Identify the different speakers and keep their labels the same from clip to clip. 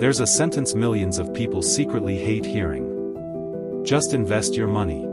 Speaker 1: There's a sentence millions of people secretly hate hearing. Just invest your money.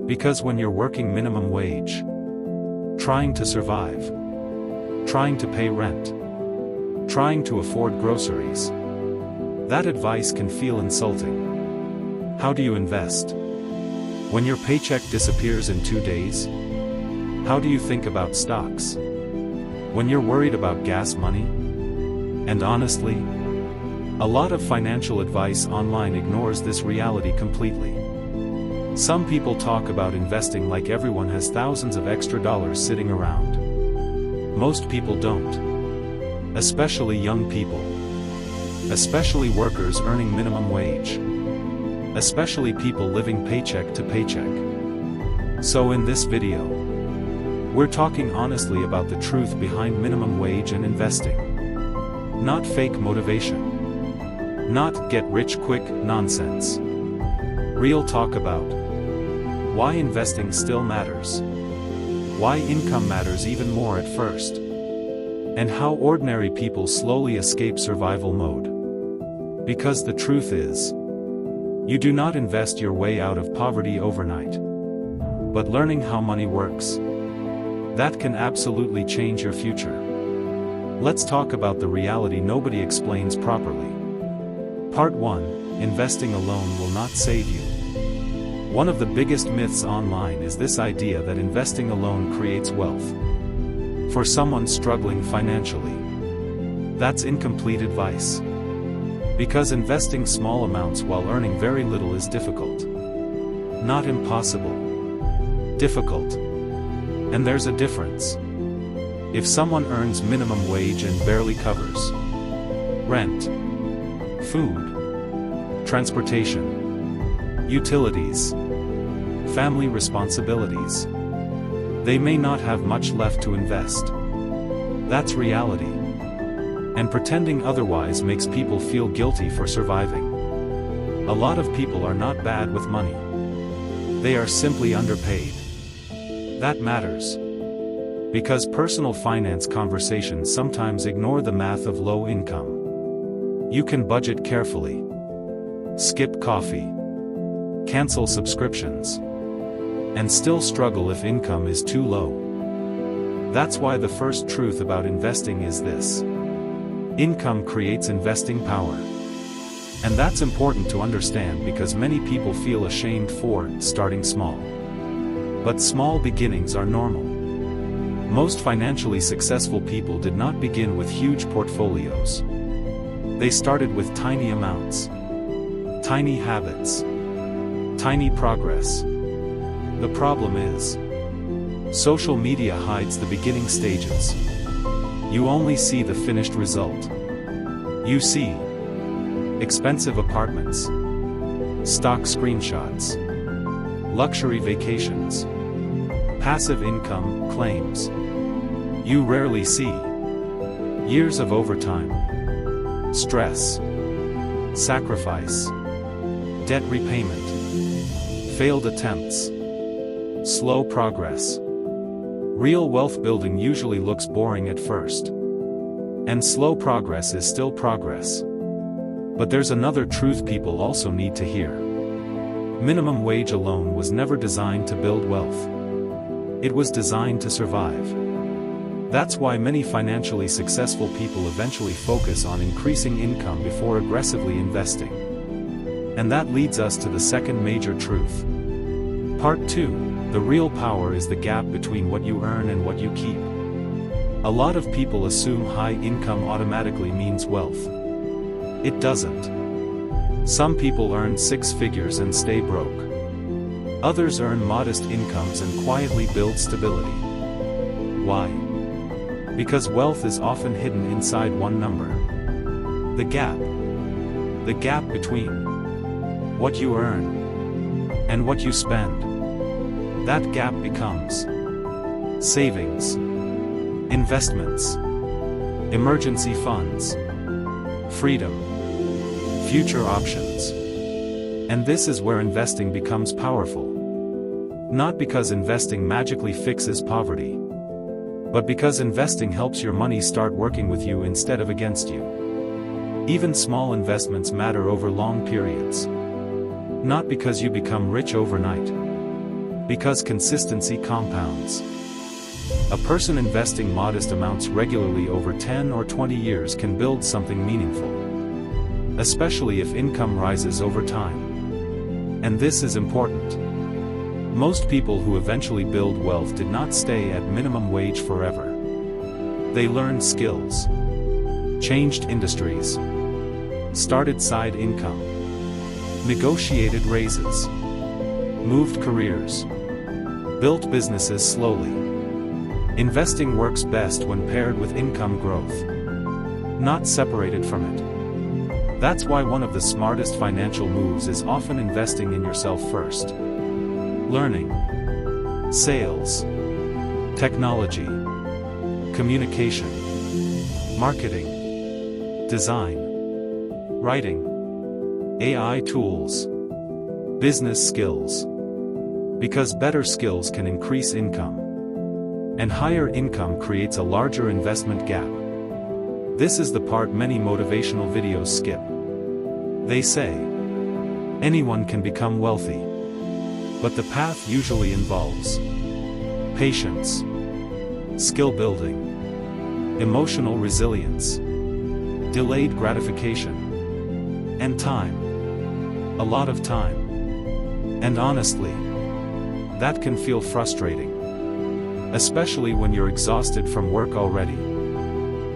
Speaker 1: Because when you're working minimum wage, trying to survive, trying to pay rent, trying to afford groceries, that advice can feel insulting. How do you invest? When your paycheck disappears in 2 days? How do you think about stocks? When you're worried about gas money? And honestly, a lot of financial advice online ignores this reality completely. Some people talk about investing like everyone has thousands of extra dollars sitting around. Most people don't. Especially young people. Especially workers earning minimum wage. Especially people living paycheck to paycheck. So in this video, we're talking honestly about the truth behind minimum wage and investing. Not fake motivation. Not get-rich-quick nonsense. Real talk about why investing still matters. Why income matters even more at first. And how ordinary people slowly escape survival mode. Because the truth is, you do not invest your way out of poverty overnight. But learning how money works, that can absolutely change your future. Let's talk about the reality nobody explains properly. Part 1. Investing alone will not save you. One of the biggest myths online is this idea that investing alone creates wealth. For someone struggling financially, that's incomplete advice. Because investing small amounts while earning very little is difficult. Not impossible. Difficult. And there's a difference. If someone earns minimum wage and barely covers rent, food, transportation, utilities, family responsibilities, they may not have much left to invest. That's reality. And pretending otherwise makes people feel guilty for surviving. A lot of people are not bad with money. They are simply underpaid. That matters. Because personal finance conversations sometimes ignore the math of low income. You can budget carefully. Skip coffee. Cancel subscriptions. And still struggle if income is too low. That's why the first truth about investing is this. Income creates investing power. And that's important to understand because many people feel ashamed for starting small. But small beginnings are normal. Most financially successful people did not begin with huge portfolios. They started with tiny amounts. Tiny habits. Tiny progress. The problem is, social media hides the beginning stages. You only see the finished result. You see expensive apartments, stock screenshots, luxury vacations, passive income claims. You rarely see years of overtime, stress, sacrifice, debt repayment, failed attempts, slow progress. Real wealth building usually looks boring at first. And slow progress is still progress. But there's another truth people also need to hear. Minimum wage alone was never designed to build wealth. It was designed to survive. That's why many financially successful people eventually focus on increasing income before aggressively investing. And that leads us to the second major truth. Part 2, the real power is the gap between what you earn and what you keep. A lot of people assume high income automatically means wealth. It doesn't. Some people earn 6 figures and stay broke. Others earn modest incomes and quietly build stability. Why? Because wealth is often hidden inside one number. The gap. The gap between what you earn and what you spend. That gap becomes savings, investments, emergency funds, freedom, future options. And this is where investing becomes powerful. Not because investing magically fixes poverty, but because investing helps your money start working with you instead of against you. Even small investments matter over long periods. Not because you become rich overnight. Because consistency compounds. A person investing modest amounts regularly over 10 or 20 years can build something meaningful. Especially if income rises over time. And this is important. Most people who eventually build wealth did not stay at minimum wage forever. They learned skills, changed industries, started side income, negotiated raises, moved careers, built businesses slowly. Investing works best when paired with income growth, not separated from it. That's why one of the smartest financial moves is often investing in yourself first. Learning, sales, technology, communication, marketing, design, writing, AI tools, business skills. Because better skills can increase income. And higher income creates a larger investment gap. This is the part many motivational videos skip. They say, anyone can become wealthy. But the path usually involves patience, skill building, emotional resilience, delayed gratification, and time. A lot of time. And honestly, that can feel frustrating. Especially when you're exhausted from work already.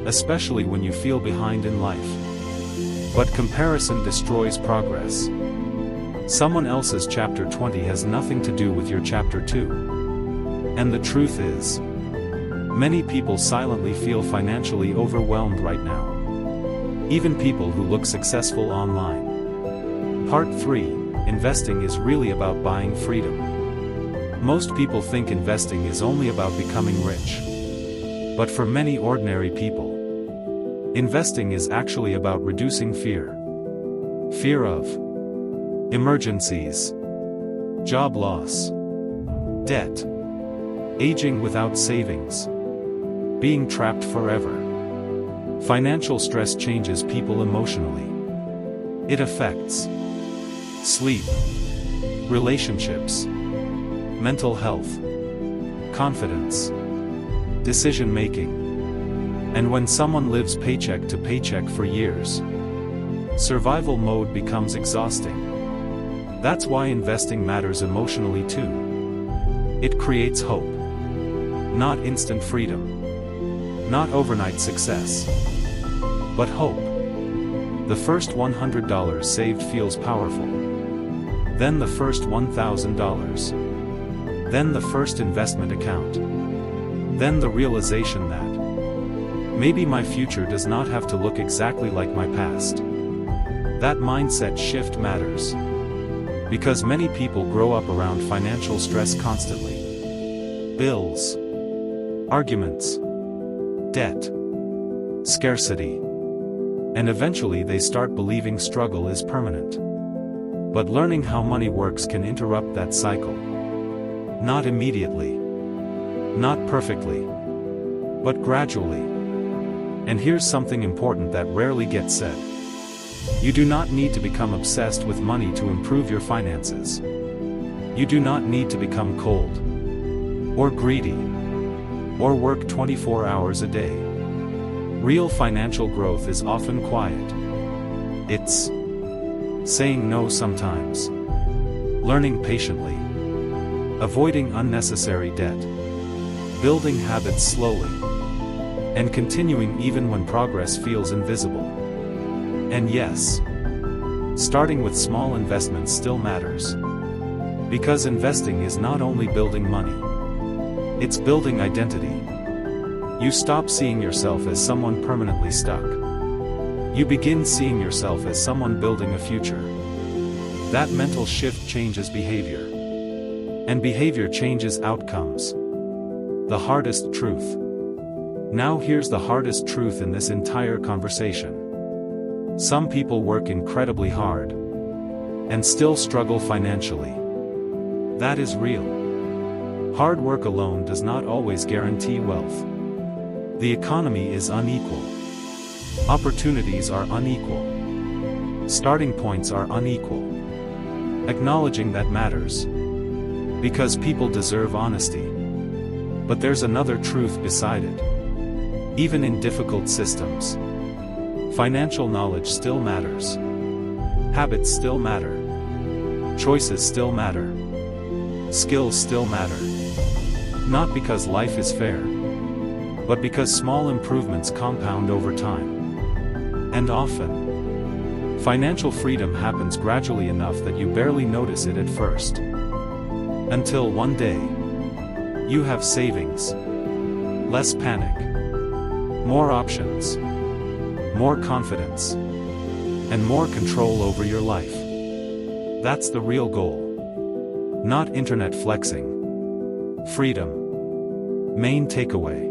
Speaker 1: Especially when you feel behind in life. But comparison destroys progress. Someone else's chapter 20 has nothing to do with your chapter 2. And the truth is, many people silently feel financially overwhelmed right now. Even people who look successful online. Part 3, investing is really about buying freedom. Most people think investing is only about becoming rich. But for many ordinary people, investing is actually about reducing fear. Fear of emergencies, job loss, debt, aging without savings, being trapped forever. Financial stress changes people emotionally. It affects sleep, relationships, mental health, confidence, decision-making. And when someone lives paycheck to paycheck for years, survival mode becomes exhausting. That's why investing matters emotionally too. It creates hope. Not instant freedom. Not overnight success. But hope. The first $100 saved feels powerful. Then the first $1,000. Then the first investment account. Then the realization that maybe my future does not have to look exactly like my past. That mindset shift matters. Because many people grow up around financial stress constantly. Bills, arguments, debt, scarcity. And eventually they start believing struggle is permanent. But learning how money works can interrupt that cycle. Not immediately. Not perfectly. But gradually. And here's something important that rarely gets said. You do not need to become obsessed with money to improve your finances. You do not need to become cold, or greedy, or work 24 hours a day. Real financial growth is often quiet. It's saying no sometimes, learning patiently, avoiding unnecessary debt, building habits slowly, and continuing even when progress feels invisible. And yes, starting with small investments still matters. Because investing is not only building money, it's building identity. You stop seeing yourself as someone permanently stuck. You begin seeing yourself as someone building a future. That mental shift changes behavior. And behavior changes outcomes. The hardest truth. Now here's the hardest truth in this entire conversation. Some people work incredibly hard and still struggle financially. That is real. Hard work alone does not always guarantee wealth. The economy is unequal. Opportunities are unequal. Starting points are unequal. Acknowledging that matters. Because people deserve honesty. But there's another truth beside it. Even in difficult systems, financial knowledge still matters. Habits still matter. Choices still matter. Skills still matter. Not because life is fair, but because small improvements compound over time. And often, financial freedom happens gradually enough that you barely notice it at first. Until one day, you have savings, less panic, more options, more confidence, and more control over your life. That's the real goal. Not internet flexing. Freedom. Main takeaway.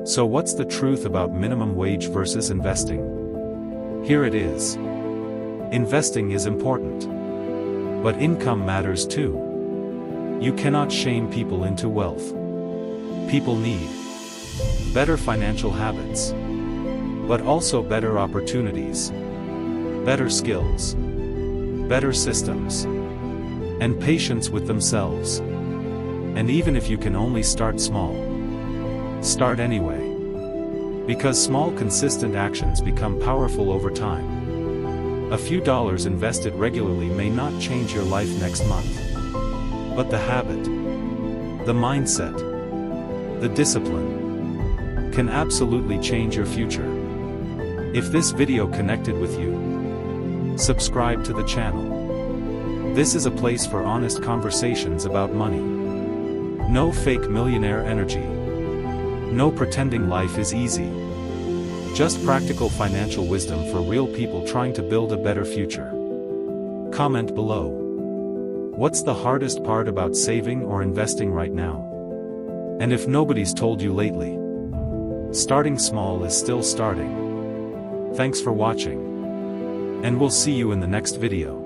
Speaker 1: So what's the truth about minimum wage versus investing? Here it is. Investing is important. But income matters too. You cannot shame people into wealth. People need better financial habits, but also better opportunities, better skills, better systems, and patience with themselves. And even if you can only start small, start anyway. Because small consistent actions become powerful over time. A few dollars invested regularly may not change your life next month. But the habit, the mindset, the discipline, can absolutely change your future. If this video connected with you, subscribe to the channel. This is a place for honest conversations about money. No fake millionaire energy. No pretending life is easy. Just practical financial wisdom for real people trying to build a better future. Comment below. What's the hardest part about saving or investing right now? And if nobody's told you lately, starting small is still starting. Thanks for watching. And we'll see you in the next video.